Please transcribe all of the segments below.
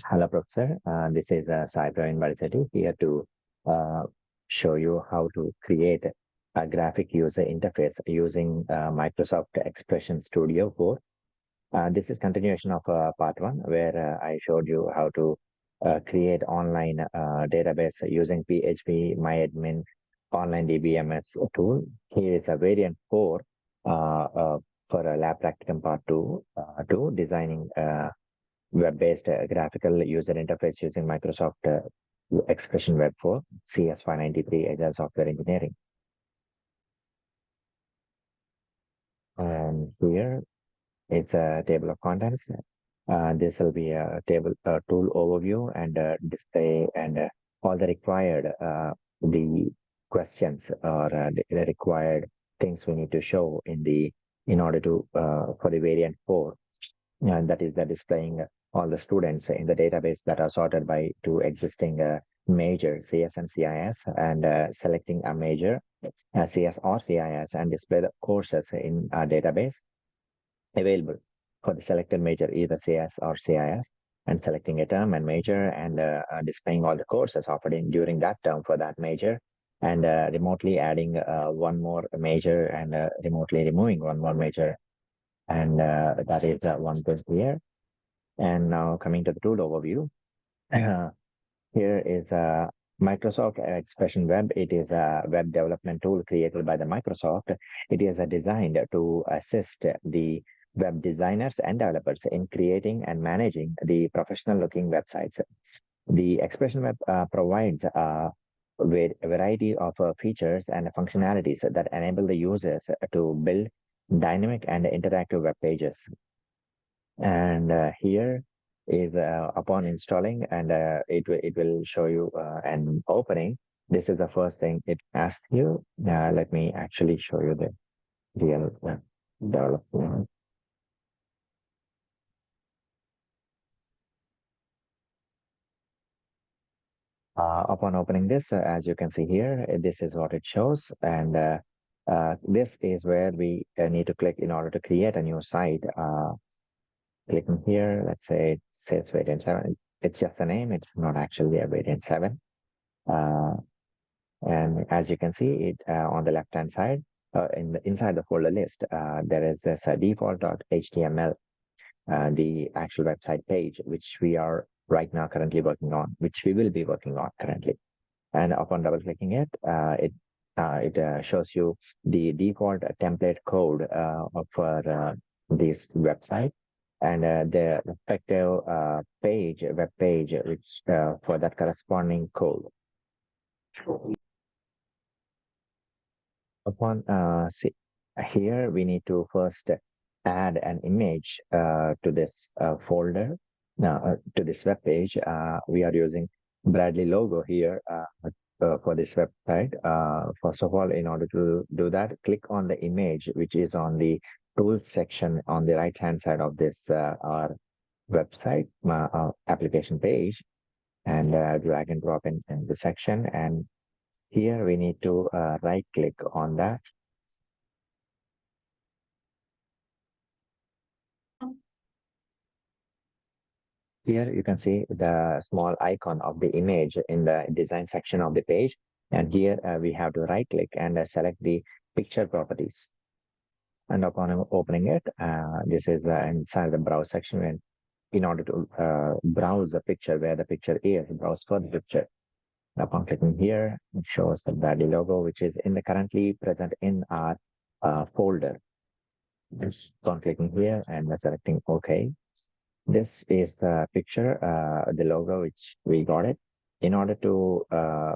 Hello, Professor. This is Sai Praveen Variseti here to uh, show you how to create a graphic user interface using Microsoft Expression Studio 4. This is continuation of part one, where I showed you how to create online database using PHP, MyAdmin, Online DBMS tool. Here is a variant 4 for a lab practicum part 2, designing web-based graphical user interface using Microsoft Expression Web 4, CS593 Agile Software Engineering. And here is a table of contents. This will be a table tool overview and display and all the required the questions or the required things we need to show in order to for the variant 4, and that is the displaying all the students in the database that are sorted by two existing major CS and CIS, and selecting a major CS or CIS and display the courses in our database available for the selected major, either CS or CIS, and selecting a term and major, and displaying all the courses offered in during that term for that major, and remotely adding one more major, and remotely removing one more major, and that is one thing here. And now coming to the tool overview, here is a Microsoft Expression Web. It is a web development tool created by the Microsoft. It is designed to assist the web designers and developers in creating and managing the professional looking websites. The Expression Web provides with a variety of features and functionalities that enable the users to build dynamic and interactive web pages. And here is upon installing, and it will show you an opening. This is the first thing it asks you. Let me actually show you the real development. Upon opening this, as you can see here, this is what it shows, and this is where we need to click in order to create a new site. Clicking here, let's say it says variant 7. It's just a name, it's not actually a variant 7. Uh, and as you can see it on the left hand side, inside the folder list, there is this default.html, the actual website page, which we are right now currently working on, which we will be working on currently. And upon double clicking it, it shows you the default template code for this website, and the respective web page, which for that corresponding code. Upon see here, we need to first add an image to this folder. Now, to this web page, we are using Bradley logo here for this website. First of all, in order to do that, click on the image which is on the tools section on the right hand side of this our website application page, and drag and drop in the section. And here we need to right click on that. Here you can see the small icon of the image in the design section of the page. And here we have to right click and select the picture properties. And upon opening it, this is inside the browse section. And in order to browse the picture where the picture is, browse for the picture. Upon clicking here, it shows the Bradley logo, which is in the currently present in our folder. Just upon clicking here and selecting OK. This is the picture, the logo, which we got it. In order to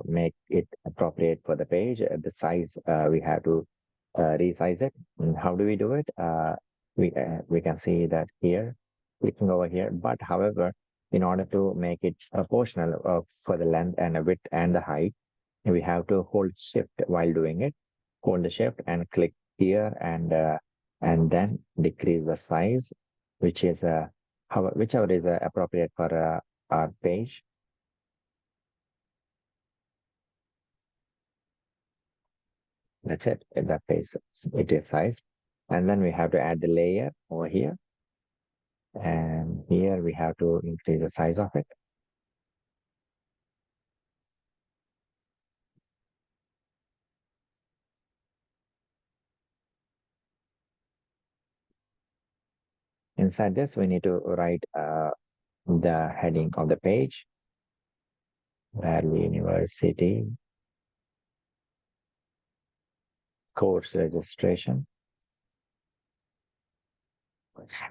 make it appropriate for the page, the size, we have to resize it. And how do we do it? We can see that here, clicking over here. But however, in order to make it proportional for the length and the width and the height, we have to hold shift while doing it. Hold the shift and click here, and then decrease the size, which is whichever is appropriate for our page. That's it. In that page, it is sized. And then we have to add the layer over here. And here we have to increase the size of it. Inside this, we need to write the heading of the page, Bradley University course registration.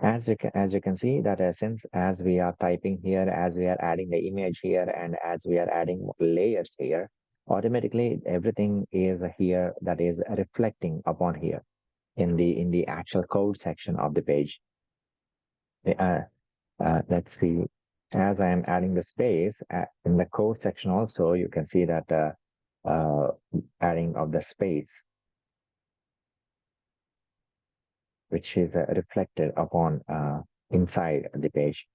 As you can see that since as we are typing here, as we are adding the image here, and as we are adding layers here, automatically everything is here that is reflecting upon here in the actual code section of the page. Uh, let's see. As I am adding the space in the code section, also you can see that uh, adding of the space, which is reflected upon inside the page.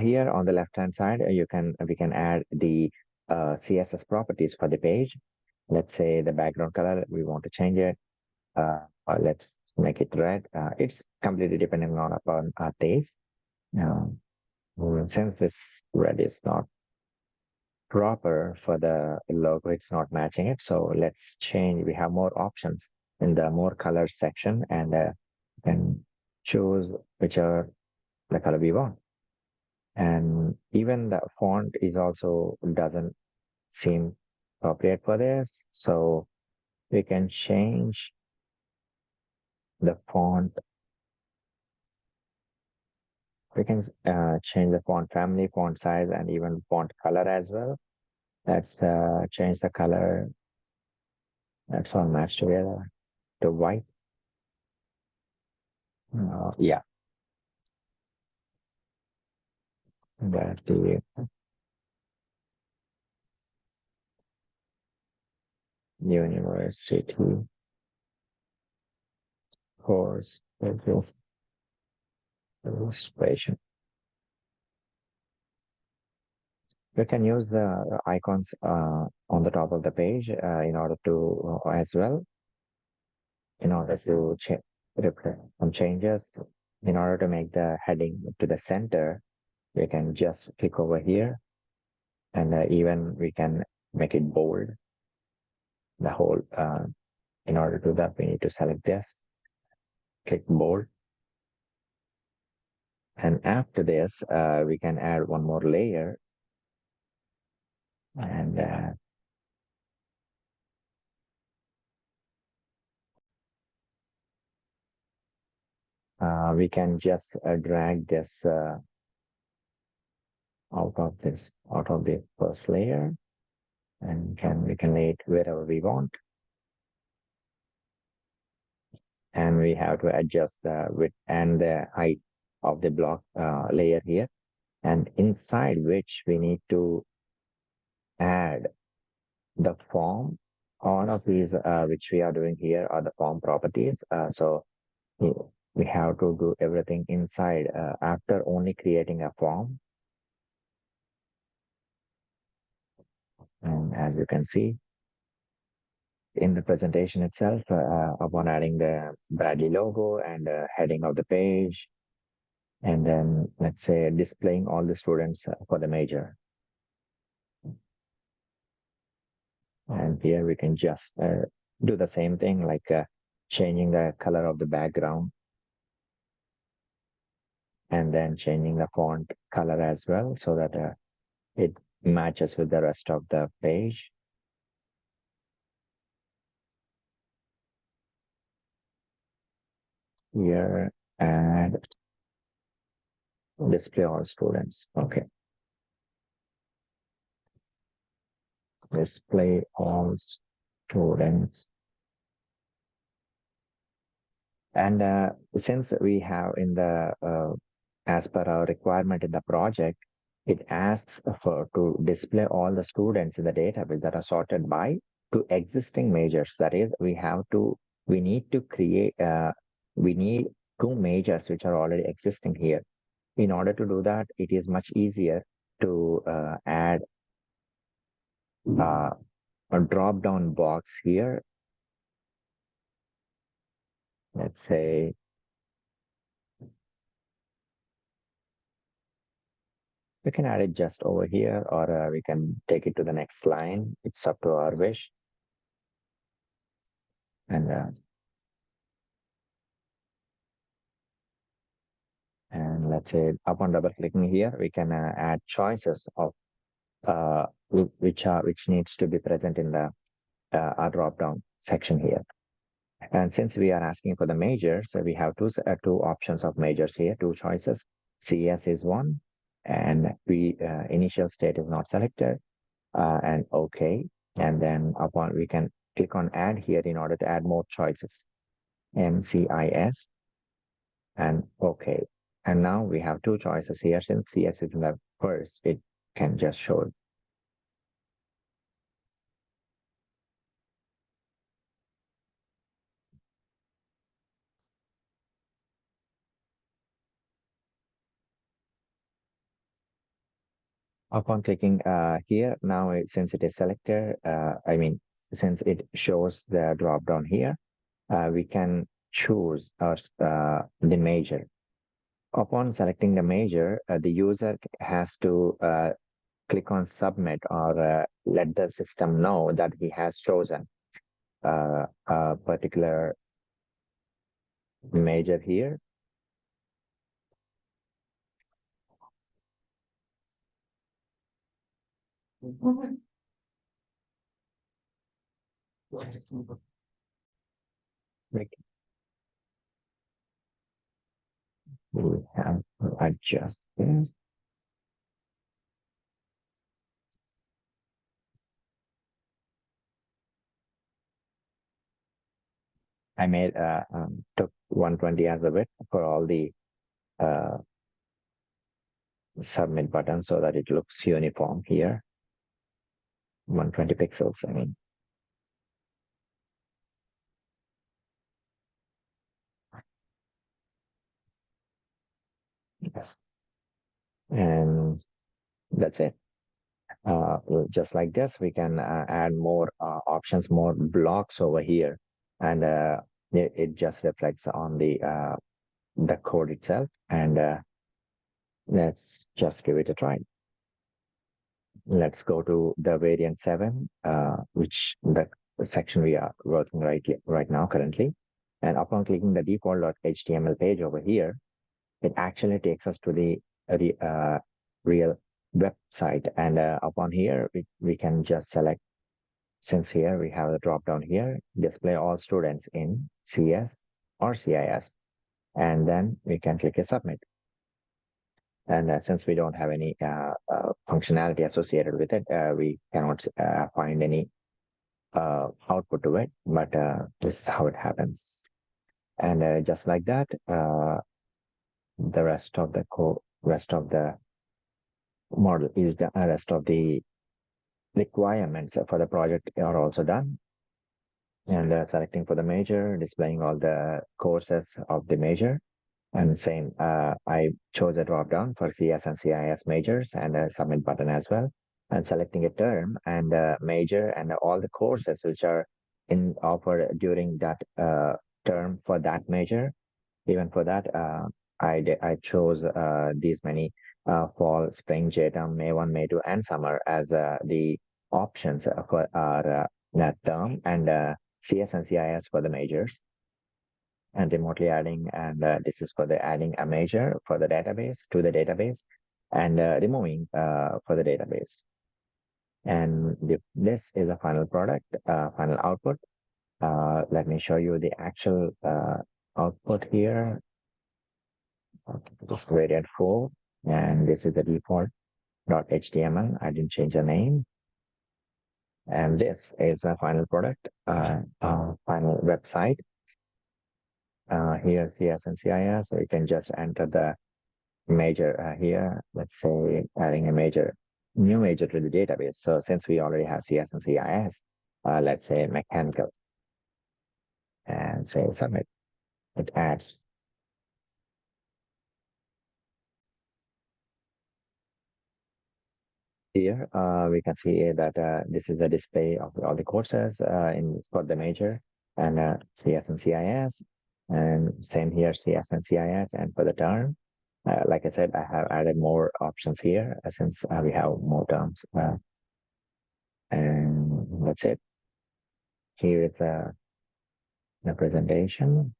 Here on the left hand side, we can add the CSS properties for the page. Let's say the background color, we want to change it. Let's make it red. It's completely depending on upon our taste. Um, since this red is not proper for the logo, it's not matching it. So let's change. We have more options in the more color section, and can choose whichever the color we want. And even the font is also doesn't seem appropriate for this. So we can change the font. We can change the font family, font size, and even font color as well. Let's change the color. That's all matched together to white. Yeah, that the university course illustration. We can use the icons on the top of the page in order to as well in order to reflect some changes. In order to make the heading to the center, we can just click over here, and even we can make it bold, the whole. In order to do that, we need to select this, click bold. And after this, we can add one more layer, and we can just drag this out of the first layer, and we can lay it wherever we want. And we have to adjust the width and the height of the block layer here, and inside which we need to add the form. All of these which we are doing here are the form properties. So we we have to do everything inside after only creating a form. And as you can see in the presentation itself, upon adding the Bradley logo and heading of the page, and then let's say displaying all the students for the major. And here we can just do the same thing, like changing the color of the background, and then changing the font color as well, so that it matches with the rest of the page. Here, and display all students. Okay, display all students. And since we have in the as per our requirement in the project, it asks for to display all the students in the database that are sorted by to existing majors. That is, we need to create we need two majors which are already existing here. In order to do that, it is much easier to add uh, a drop down box here. Let's say We can add it just over here, or we can take it to the next line. It's up to our wish. And let's say upon double clicking here, we can add choices of which needs to be present in the our drop down section here. And since we are asking for the majors, so we have two options of majors here, two choices. CS is one, and we initial state is not selected, and OK. And then upon we can click on add here in order to add more choices. MCIS and OK. And now we have two choices here. Since CS is in the first, it can just show it. Upon clicking here, now since it is selected, since it shows the drop down here, we can choose the major. Upon selecting the major, the user has to click on submit or let the system know that he has chosen a particular major here. We we have to adjust this. I made took 120 as a width for all the uh, submit button so that it looks uniform here. 120 pixels, I mean. Yes. And that's it. Just like this, we can add more options, more blocks over here. And it just reflects on the code itself. And let's just give it a try. Let's go to the variant 7, which the section we are working right now currently. And upon clicking the default.html page over here, it actually takes us to the real website. And upon here, we can just select, since here we have the drop down here, display all students in CS or CIS. And then we can click a submit. And since we don't have any functionality associated with it, we cannot find any output to it, but this is how it happens. And just like that, the rest of the model is the rest of the requirements for the project are also done. And selecting for the major, displaying all the courses of the major. And same, I chose a drop down for CS and CIS majors and a submit button as well. And selecting a term and a major and all the courses which are in offered during that term for that major. Even for that, I chose these many fall, spring, autumn, May 1, May 2, and summer as the options for our that term, and CS and CIS for the majors, and remotely adding, and this is for the adding a major for the database to the database, and removing for the database. And this is a final product, final output. Let me show you the actual output here. This is variant 4, and this is the default.html. I didn't change the name. And this is the final product, final website. Here, CS and CIS, so you can just enter the major here. Let's say adding a new major to the database. So since we already have CS and CIS, let's say mechanical, and say submit. It adds. Here, we can see that this is a display of all the courses for the major, and CS and CIS, and same here, CS and CIS, and for the term. Like I said, I have added more options here since we have more terms. And that's it. Here it's a presentation.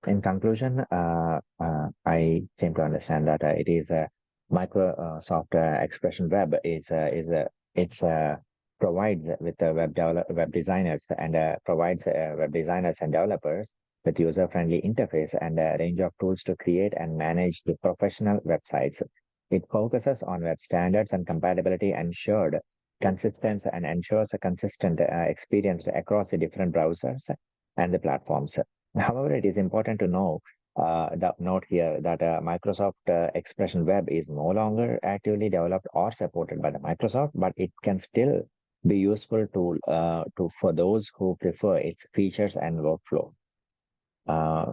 In conclusion, I came to understand that it is a Microsoft Expression Web is a it's provides with the web designers and provides web designers and developers with user-friendly interface and a range of tools to create and manage the professional websites. It focuses on web standards and compatibility ensured consistent and ensures a consistent experience across the different browsers and the platforms. However, it is important to know the note here that Microsoft Expression Web is no longer actively developed or supported by the Microsoft, but it can still be useful tool to for those who prefer its features and workflow.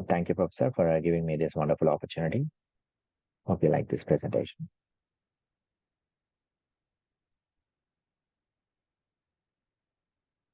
Thank you, Professor, for giving me this wonderful opportunity. Hope you like this presentation.